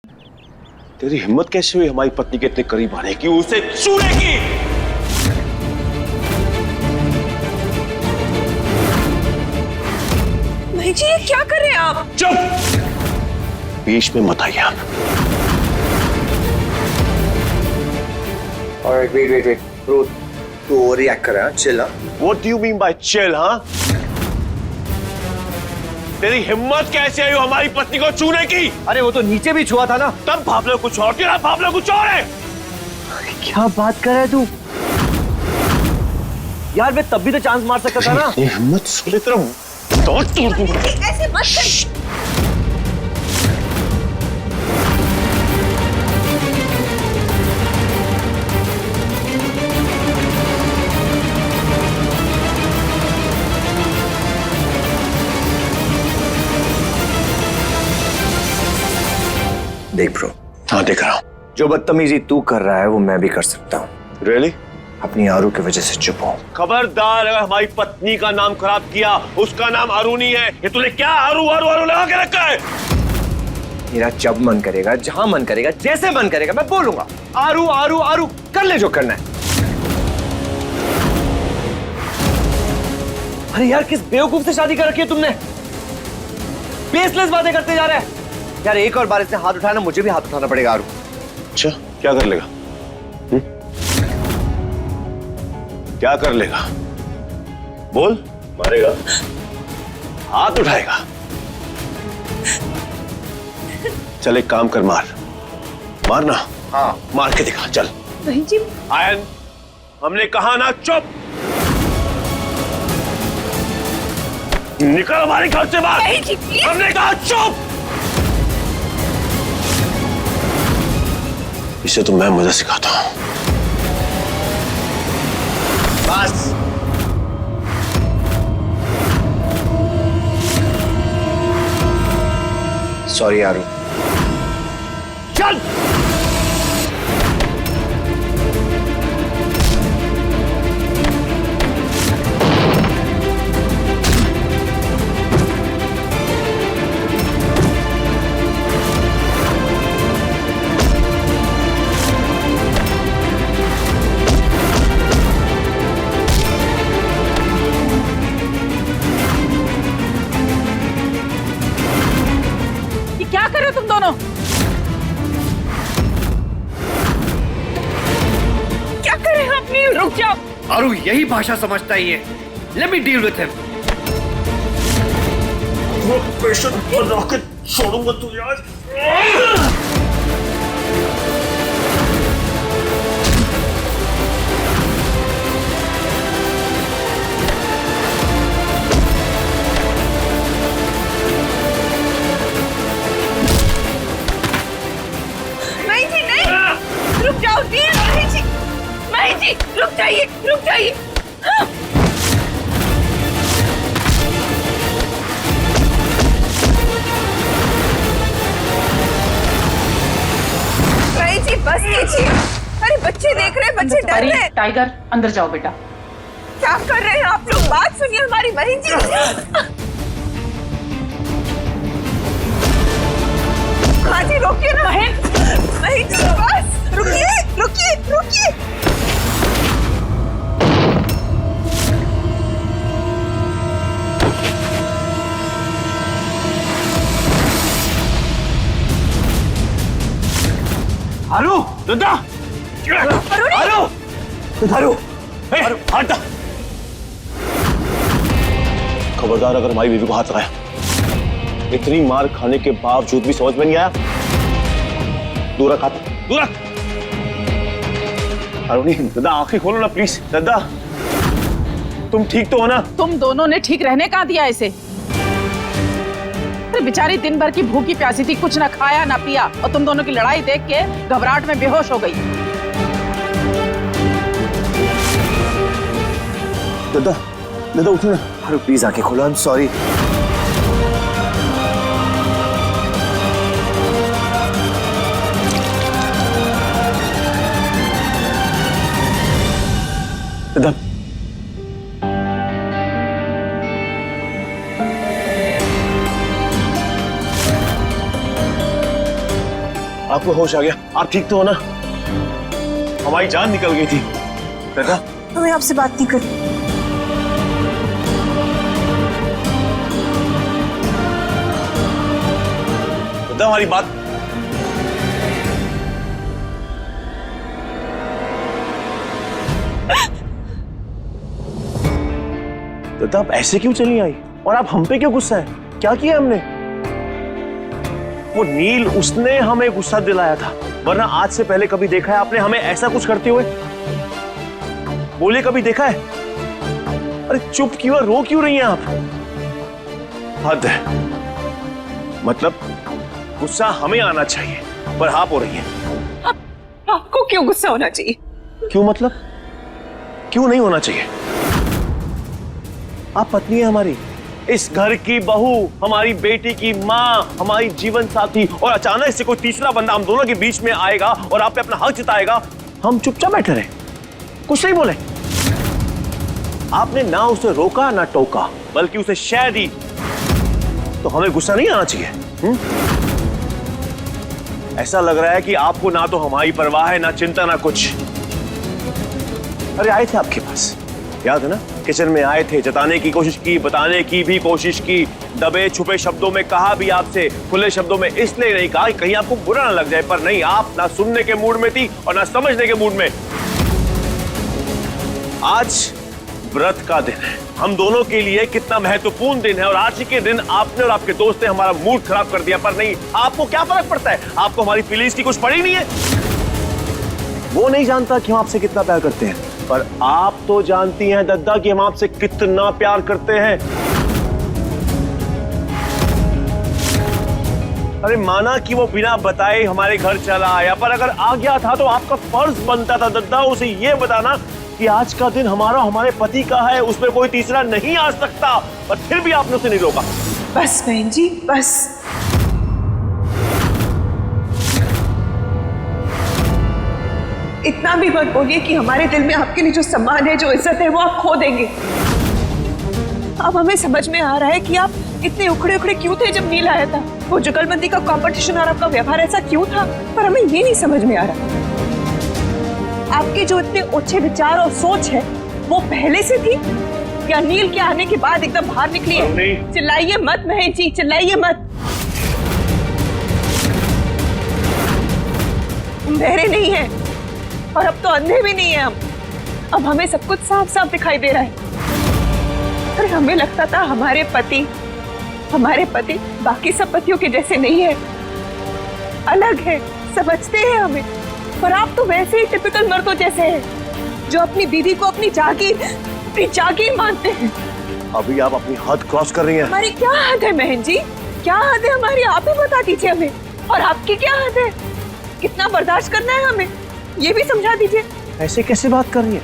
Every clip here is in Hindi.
तेरी हिम्मत कैसे हुई हमारी पत्नी के इतने करीब आने की, उसे छूने की? भाई जी, ये क्या कर रहे हैं आप? चुप! बीच में मत आइए आप। Alright, wait. Bro, तू रिएक्ट कर रहा है, chill. What do you mean by chill, हाँ? तेरी हिम्मत कैसे आई हमारी पत्नी को छूने की? अरे वो तो नीचे भी छुआ था ना। तब भावना कुछ और, तेरा भावना कुछ और है। क्या बात कर रहा है तू? यार मैं तब भी तो चांस मार सकता था ना। हिम्मत सुने तेरा तोड़ दूंगा। ऐसे मत कर। देख ब्रो, हाँ देख रहा हूँ। जो बदतमीजी तू कर रहा है वो मैं भी कर सकता हूँ। Really? अपनी आरू की वजह से चुप हो। खबरदार, अगर हमारी पत्नी का नाम खराब किया, उसका नाम अरुणी है। ये तूने क्या आरू आरू आरू लगा के रखा है? मेरा जब मन करेगा, जहां मन करेगा, जैसे मन करेगा मैं बोलूंगा आरू आरू आरू, कर ले जो करना है। अरे यार किस बेवकूफ से शादी कर रखी है तुमने? बेसलेस बातें करते जा रहे हैं। यार एक और बार इसने हाथ उठाया ना, मुझे भी हाथ उठाना पड़ेगा आरू। अच्छा, क्या कर लेगा? क्या कर लेगा? बोल। मारेगा? हाथ उठाएगा? चल एक काम कर, मारना। हाँ मार के दिखा, चल। भाई जी, आयन, हमने कहा ना चुप। निकल हमारे घर से बाहर। भाई जी प्लीज। हमने कहा चुप। इसे तो मैं मजा सिखाता हूं। बस। सॉरी आरू। चल। क्या कर रहे हो तुम दोनों? क्या कर रहे हो अपनी? रुक जाओ। आरू यही भाषा समझता ही है। Let me deal with him. वो पेशेंट बना के छोड़ूंगा तुझे आज। नहीं जी नहीं, रुक जाओ प्लीज। नहीं जी, रुक जाइए। हाँ। नहीं जी, बस कीजिए। अरे बच्चे देख रहे हैं, बच्चे डर रहे हैं। टाइगर अंदर जाओ बेटा। क्या कर रहे हैं आप लोग? बात सुनिए हमारी बहन जी। हाँ जी, रोकिए ना बहन। नहीं जी, बस रुकिए। आरू, दादा। आरू, हट। खबरदार, अगर हमारी बीवी को हाथ लगाया। इतनी मार खाने के बावजूद भी समझ में नहीं आया। दूर रख हाथ, दूर रख। अरुणी, दादा आंखें खोलो ना प्लीज। दादा, तुम ठीक तो हो ना? तुम दोनों ने ठीक रहने कहाँ दिया इसे? अरे बेचारी दिन भर की भूखी प्यासी थी, कुछ ना खाया ना पिया, और तुम दोनों की लड़ाई देख के घबराहट में बेहोश हो गई। दादा उठो ना। आरू प्लीज आंखें खोलो। I am sorry. दादा, आपको होश आ गया? आप ठीक तो हो ना? हमारी जान निकल गई थी। दादा हमें आपसे बात नहीं करनी। दादा हमारी बात। दादा आप ऐसे क्यों चली आई और आप हम पे क्यों गुस्सा है? क्या किया हमने? वो नील उसने हमें गुस्सा दिलाया था, वरना आज से पहले कभी देखा है आपने हमें ऐसा कुछ करते हुए? बोले कभी देखा है? अरे चुप क्यों, रो क्यों रही हैं आप? हद है। मतलब गुस्सा हमें आना चाहिए पर आप हो रही हैं। आपको क्यों गुस्सा होना चाहिए? क्यों मतलब? क्यों नहीं होना चाहिए? आप पत्नी है हमारी, इस घर की बहू, हमारी बेटी की माँ, हमारी जीवन साथी, और अचानक से कोई तीसरा बंदा हम दोनों के बीच में आएगा और आप पे अपना हक जताएगा, हम चुपचाप बैठे रहे, कुछ नहीं बोले। आपने ना उसे रोका ना टोका, बल्कि उसे शय दी, तो हमें गुस्सा नहीं आना चाहिए? ऐसा लग रहा है कि आपको ना तो हमारी परवाह है, ना चिंता, ना कुछ। अरे आए थे आपके पास, याद है ना? किचन में आए थे, जताने की कोशिश की, बताने की भी कोशिश की, दबे छुपे शब्दों में कहा भी आपसे, खुले शब्दों में इसलिए नहीं कहा कि कहीं आपको बुरा ना लग जाए, पर नहीं, आप ना सुनने के मूड में थी और ना समझने के मूड में। आज व्रत का दिन है, हम दोनों के लिए कितना महत्वपूर्ण दिन है, और आज के दिन आपने और आपके दोस्त ने हमारा मूड खराब कर दिया। पर नहीं, आपको क्या फर्क पड़ता है? आपको हमारी फीलिंग्स की कुछ पड़ी नहीं है। वो नहीं जानता कि हम आपसे कितना प्यार करते हैं, पर आप तो जानती हैं दद्दा कि हम आपसे कितना प्यार करते हैं। अरे माना कि वो बिना बताए हमारे घर चला आया, पर अगर आ गया था तो आपका फर्ज बनता था दद्दा उसे ये बताना कि आज का दिन हमारा, हमारे पति का है, उसमें कोई तीसरा नहीं आ सकता, पर फिर भी आपने उसे नहीं रोका। बस बहन जी, बस। इतना भी मत बोलिए कि हमारे दिल में आपके लिए जो सम्मान है, जो इज्जत है, वो आप खो देंगे। अब हमें समझ में आ रहा है कि आप इतने उखड़े उखड़े क्यों थे जब नील आया था। वो जुगलबंदी का कंपटीशन और आपका व्यवहार ऐसा क्यों था, पर हमें ये नहीं समझ में आ रहा। आपके जो इतने ओछे विचार और सोच है, वो पहले से थी या नील के आने के बाद एकदम बाहर निकली है? चिल्लाइए मत बहन जी, चिल्लाइए मत। हम बहरे नहीं है और अब तो अंधे भी नहीं है हम। अब हमें सब कुछ साफ साफ दिखाई दे रहा है। अरे हमें लगता था हमारे पति बाकी सब पतियों के जैसे नहीं है, अलग है, समझते हैं हमें। पर आप तो वैसे ही टिपिकल मर्दों जैसे हैं, जो अपनी बीवी को अपनी जागीर मानते हैं। अभी आप अपनी हद क्रॉस कर रही हैं। हमारी क्या हद है बहन जी? क्या हद है हमारी? आप ही बता दीजिए हमें। और आपकी क्या हद है? कितना बर्दाश्त करना है हमें, ये भी समझा दीजिए। ऐसे कैसे बात कर रही है?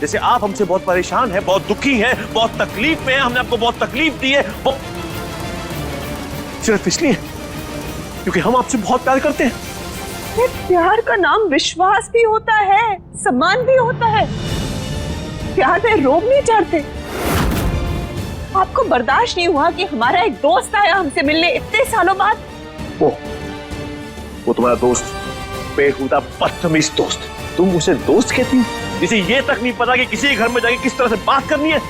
जैसे आप हमसे बहुत परेशान हैं, बहुत दुखी हैं, बहुत तकलीफ में हैं, हमने आपको बहुत तकलीफ दी है, वो सिर्फ इसलिए क्योंकि हम आपसे बहुत प्यार करते हैं। प्यार का नाम विश्वास भी होता है, सम्मान भी होता है। प्यार में रोब नहीं चढ़ते। आपको बर्दाश्त नहीं हुआ कि हमारा एक दोस्त आया हमसे मिलने इतने सालों बाद? वो तुम्हारा दोस्त, बेहुदा बदतमीज दोस्त। तुम उसे दोस्त कहती हो जिसे ये तक नहीं पता कि किसी घर में जाके किस तरह से बात करनी है?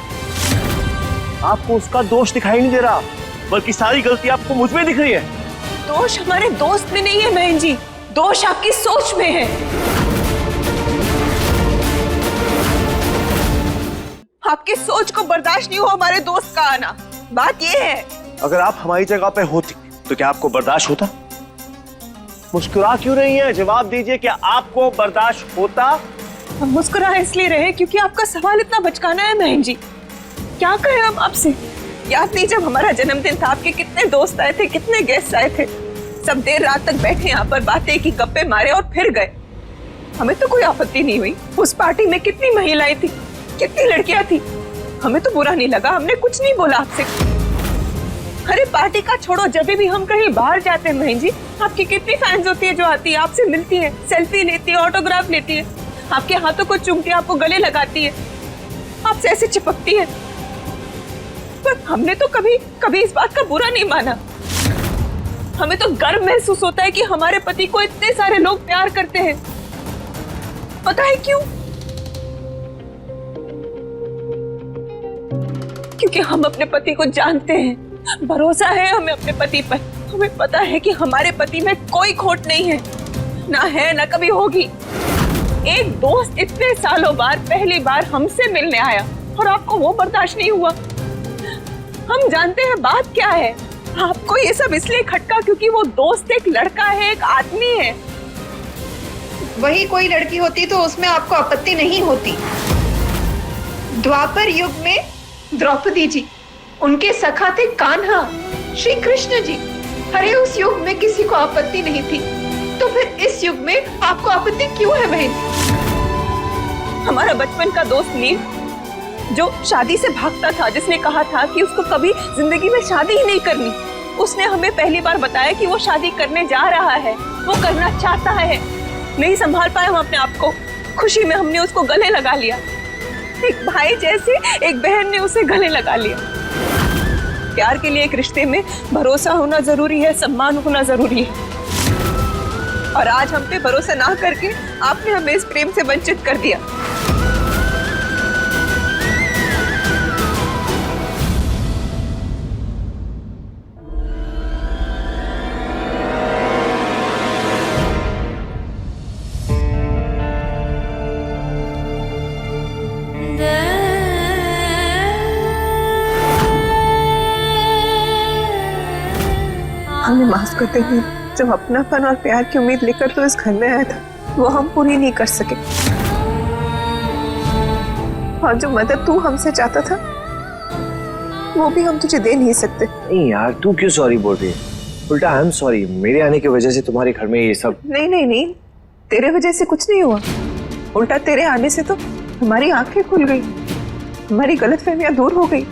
आपको उसका दोष दिखाई नहीं दे रहा, बल्कि सारी गलती आपको मुझ में दिख रही है। दोष हमारे दोस्त में नहीं है बहन जी, दोष आपकी सोच में है। आपकी सोच को बर्दाश्त नहीं हुआ हमारे दोस्त का आना, बात ये है। अगर आप हमारी जगह पे होती तो क्या आपको बर्दाश्त होता? मुस्कुरा क्यों रही हैं? जवाब दीजिए, क्या आपको बर्दाश्त होता? हम मुस्कुरा इसलिए रहे क्योंकि आपका सवाल इतना बचकाना है बहन जी। क्या कहें हम आपसे? याद नहीं जब हमारा जन्मदिन था, आपके कितने दोस्त आए थे, कितने गेस्ट आए थे। सब देर रात तक बैठे यहाँ पर, बातें की, गप्पे मारे और फिर गए। हमें तो कोई आपत्ति नहीं हुई। उस पार्टी में कितनी महिलाएं थी, कितनी लड़कियां थी, हमें तो बुरा नहीं लगा, हमने कुछ नहीं बोला आपसे। अरे पार्टी का छोड़ो, जब भी हम कहीं बाहर जाते हैं बहन जी, आपकी कितनी फैंस होती है जो आती है, आपसे मिलती है, सेल्फी लेती है, ऑटोग्राफ लेती है, आपके हाथों को चूमती है, आपको गले लगाती है, आपसे ऐसे चिपकती है। पर हमने तो कभी इस बात का बुरा नहीं माना। हमें तो गर्व महसूस होता है कि हमारे पति को इतने सारे लोग प्यार करते हैं। पता है क्यों? क्योंकि हम अपने पति को जानते हैं, भरोसा है हमें अपने पति पर। हमें पता है कि हमारे पति में कोई खोट नहीं है, ना है ना कभी होगी। एक दोस्त इतने सालों बाद पहली बार हमसे मिलने आया और आपको वो बर्दाश्त नहीं हुआ। हम जानते हैं बात क्या है। आपको ये सब इसलिए खटका क्योंकि वो दोस्त एक लड़का है, एक आदमी है। वही कोई लड़की होती तो उसमें आपको आपत्ति नहीं होती। द्वापर युग में द्रौपदी जी, उनके सखा थे कान्हा, श्री कृष्ण जी। अरे उस युग में किसी को आपत्ति नहीं थी, तो फिर इस युग में आपको आपत्ति क्यों है बहन? हमारा बचपन का दोस्त नील, जो शादी से भागता था, जिसने कहा था कि उसको कभी जिंदगी में शादी ही नहीं करनी, उसने हमें पहली बार बताया कि वो शादी करने जा रहा है, वो करना चाहता है। नहीं संभाल पाए हम अपने आप को, खुशी में हमने उसको गले लगा लिया। एक भाई जैसे एक बहन ने उसे गले लगा लिया। प्यार के लिए एक रिश्ते में भरोसा होना जरूरी है, सम्मान होना जरूरी है। और आज हम पे भरोसा ना करके आपने हमें इस प्रेम से वंचित कर दिया। हमें माफ कर दे नील, जो अपनापन और प्यार की उम्मीद लेकर तो इस घर में आया था, वो हम पूरी नहीं कर सके। और जो मदद तू हमसे चाहता था, वो भी हम तुझे दे नहीं सकते। नहीं यार, तू क्यों सॉरी बोल रही है? उल्टा आई एम सॉरी, मेरे आने की वजह से तुम्हारे घर में ये सब। नहीं नहीं नहीं, तेरे वजह से कुछ नहीं हुआ। उल्टा तेरे आने से तो हमारी आंखें खुल गई, हमारी गलतफहमियां दूर हो गई।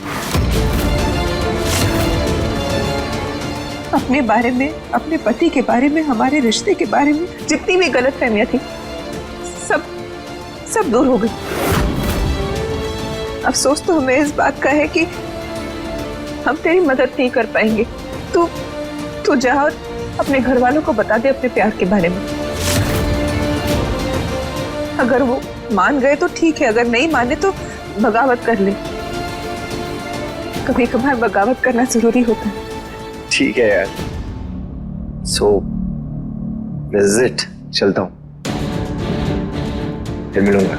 अपने बारे में, अपने पति के बारे में, हमारे रिश्ते के बारे में जितनी भी गलतफहमियां थी, सब दूर हो गई। अफसोस तो हमें इस बात का है कि हम तेरी मदद नहीं कर पाएंगे। तू जा और अपने घर वालों को बता दे अपने प्यार के बारे में। अगर वो मान गए तो ठीक है, अगर नहीं माने तो बगावत कर ले। कभी कभार बगावत करना जरूरी होता है। ठीक है यार, सो विजिट चलता हूँ, फिर मिलूंगा।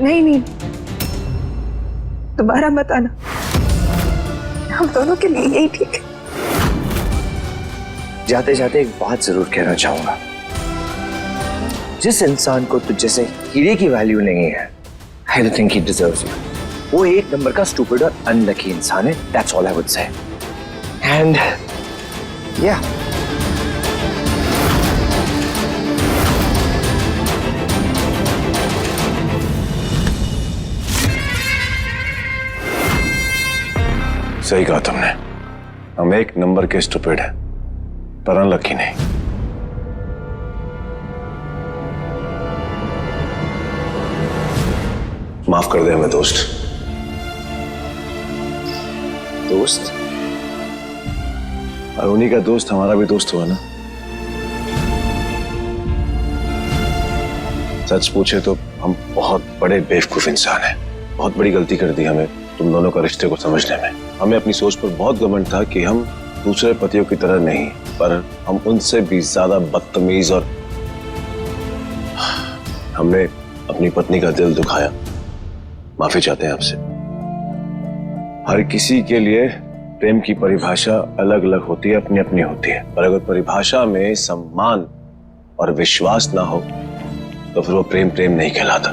नहीं, दोबारा मत आना, हम दोनों के लिए यही ठीक है। जाते जाते एक बात जरूर कहना चाहूंगा, जिस इंसान को तुझ जैसे हीरे की वैल्यू नहीं है, I don't think he deserves you. वो एक नंबर का स्टूपिड और अनलकी इंसान है, that's all I would say. And yeah. सही कहा तुमने, हम एक नंबर के स्टूपिड हैं, पर अनलकी नहीं। माफ कर दे हमें दोस्त। दोस्त? और उन्हीं का दोस्त हमारा भी दोस्त हुआ ना। सच पूछे तो हम बहुत बड़े बेवकूफ इंसान हैं। बहुत बड़ी गलती कर दी हमें तुम दोनों का रिश्ते को समझने में। हमें अपनी सोच पर बहुत घमंड था कि हम दूसरे पतियों की तरह नहीं, पर हम उनसे भी ज्यादा बदतमीज, और हमने अपनी पत्नी का दिल दुखाया। माफी चाहते हैं आपसे। हर किसी के लिए प्रेम की परिभाषा अलग अलग होती है, अपनी अपनी होती है, पर अगर परिभाषा में सम्मान और विश्वास ना हो तो फिर वो प्रेम नहीं कहलाता।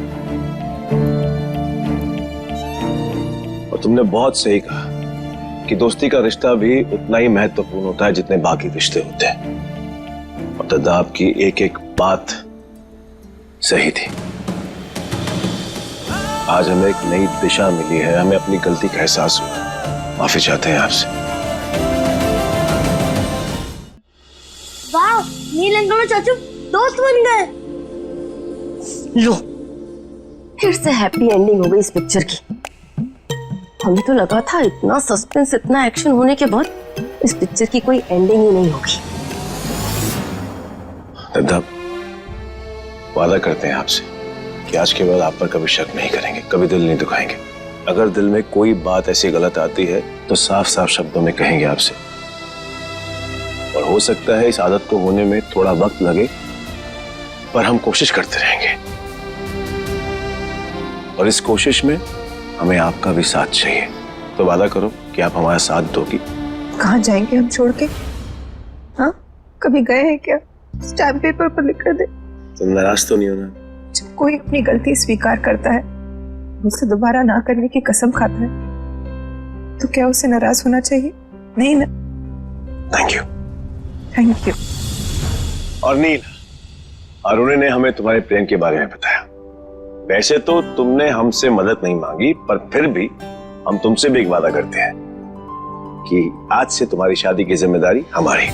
और तुमने बहुत सही कहा कि दोस्ती का रिश्ता भी उतना ही महत्वपूर्ण होता है जितने बाकी रिश्ते होते हैं। और दादा आपकी एक एक बात सही थी। आज हमें एक नई दिशा मिली है, हमें अपनी गलती का एहसास हुआ। माफी चाहते हैं आपसे। वाह, नील अंकल और चाचू दोस्त बन गए। लो, फिर से हैप्पी एंडिंग हो गई इस पिक्चर की। हमें तो लगा था इतना सस्पेंस, इतना एक्शन होने के बाद इस पिक्चर की कोई एंडिंग ही नहीं होगी। दद्दा, वादा करते हैं आपसे कि आज के बाद आप पर कभी शक नहीं करेंगे, कभी दिल नहीं दुखाएंगे। अगर दिल में कोई बात ऐसी गलत आती है तो साफ साफ शब्दों में कहेंगे आपसे। और हो सकता है इस आदत को होने में थोड़ा वक्त लगे, पर हम कोशिश करते रहेंगे। और इस कोशिश में हमें आपका भी साथ चाहिए। तो वादा करो कि आप हमारा साथ दोगी। कहाँ जाएंगे हम छोड़ के? हाँ, कभी गए हैं क्या? स्टैम्प पेपर पर लिख कर दे। तो नाराज तो नहीं होना? जब कोई अपनी गलती स्वीकार करता है, उसे दोबारा ना करने की कसम खाता है, तो क्या उसे नाराज होना चाहिए? नहीं ना। Thank you. Thank you. और नील, अरुण ने हमें तुम्हारे प्रेम के बारे में बताया। वैसे तो तुमने हमसे मदद नहीं मांगी, पर फिर भी हम तुमसे भी एक वादा करते हैं कि आज से तुम्हारी शादी की जिम्मेदारी हमारी।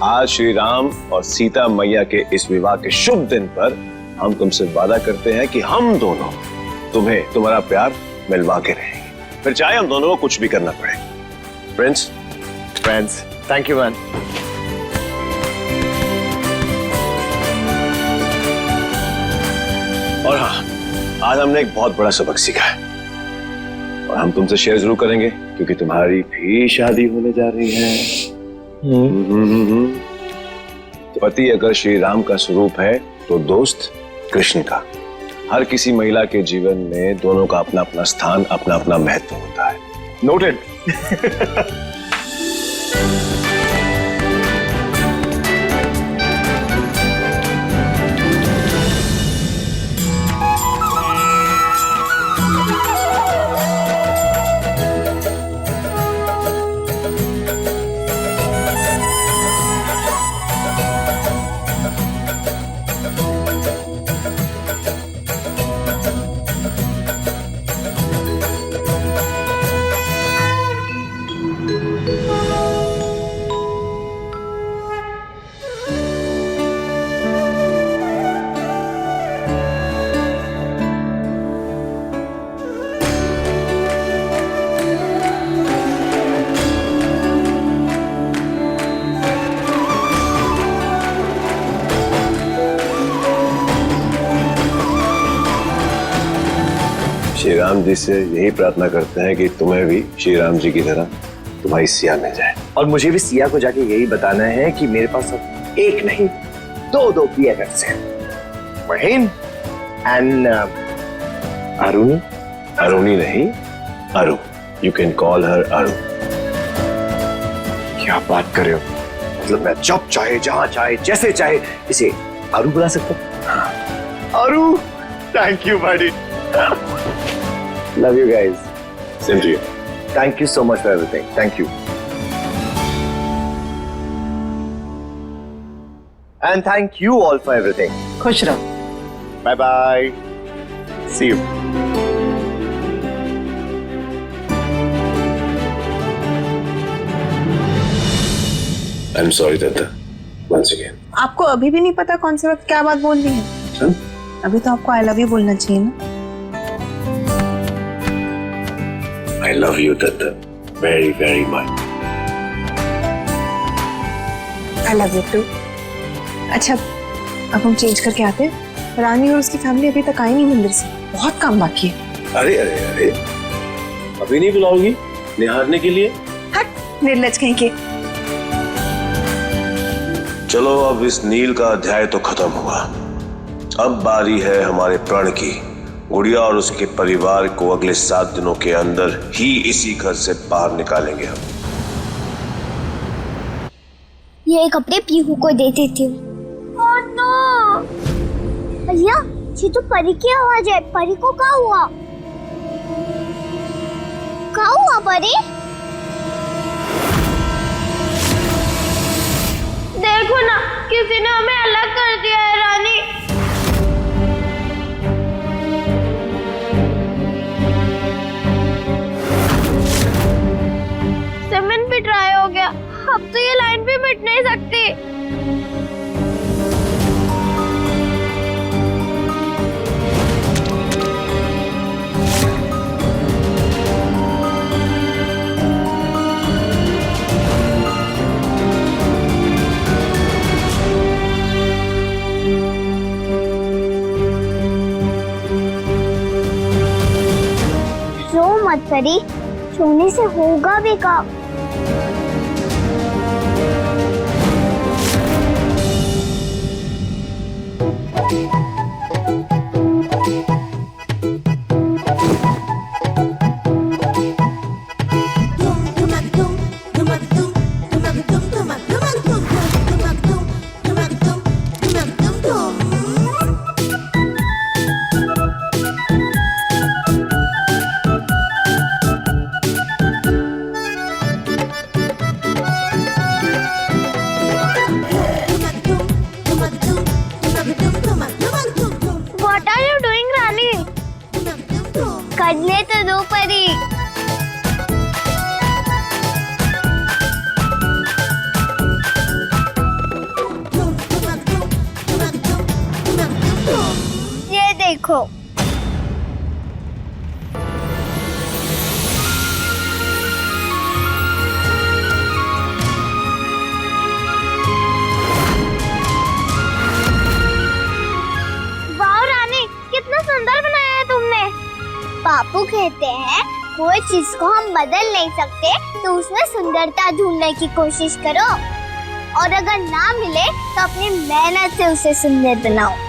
आज श्री राम और सीता मैया के इस विवाह के शुभ दिन पर हम तुमसे वादा करते हैं कि हम दोनों तुम्हें तुम्हारा प्यार मिलवा के रहेंगे, फिर चाहे हम दोनों को कुछ भी करना पड़े। Friends, thank you man. और हाँ, आज हमने एक बहुत बड़ा सबक सीखा है और हम तुमसे शेयर जरूर करेंगे, क्योंकि तुम्हारी भी शादी होने जा रही है। तो पति अगर श्री राम का स्वरूप है तो दोस्त कृष्ण का। हर किसी महिला के जीवन में दोनों का अपना अपना स्थान, अपना अपना महत्व होता है। नोटेड। श्री राम जी से यही प्रार्थना करते हैं कि तुम्हें भी श्री राम जी की तरह तुम्हारी सिया मिल जाए। और मुझे भी सिया को जाके यही बताना है कि मेरे पास अब एक नहीं दो PFFs हैं, महीन एंड अरुणी। अरुणी नहीं, अरु। यू कैन कॉल हर अरु। क्या बात कर रहे हो? मतलब मैं जब चाहे, जहां चाहे, जैसे चाहे इसे अरु बुला सकता हूं? Aru, thank you buddy. Love you guys. Same to you. Thank you so much for everything. Thank you. And thank you all for everything. खुश रहो। Bye bye. See you. I'm sorry, Dada. Once again. आपको अभी भी नहीं पता कौन से वक्त क्या बात बोल रही है? अभी तो आपको आई लव यू बोलना चाहिए ना। I love you, Dada. Very, very much. I love you too. अच्छा, अब हम चेंज करके आते हैं। रानी और उसकी फैमिली अभी तक आई नहीं मंदिर से, बहुत काम बाकी है। अरे अरे अरे, अभी नहीं बुलाओगी निहारने के लिए? हट, निर्लज कहीं के। चलो, अब इस नील का अध्याय तो खत्म हुआ। अब बारी है हमारे प्रण की। गुड़िया और उसके परिवार को अगले 7 दिनों के अंदर ही इसी घर से बाहर निकालेंगे हम। ये कपड़े पीहू को दे देती हूँ। Oh no! भैया, ये तो परी की आवाज है। परी को क्या हुआ? क्या हुआ परी? देखो ना, किसी ने हमें अलग कर दिया है रानी। सीमेंट भी ड्राई हो गया, अब तो ये लाइन भी मिट नहीं सकती। परी, सोने से होगा भी काम। What are you doing, रानी? करने तो दो परी। ये देखो। वाह रानी, कितना सुंदर बनाया है तुमने। पापू कहते हैं कोई चीज को हम बदल नहीं सकते तो उसमें सुंदरता ढूंढने की कोशिश करो, और अगर ना मिले तो अपनी मेहनत से उसे सुंदर बनाओ।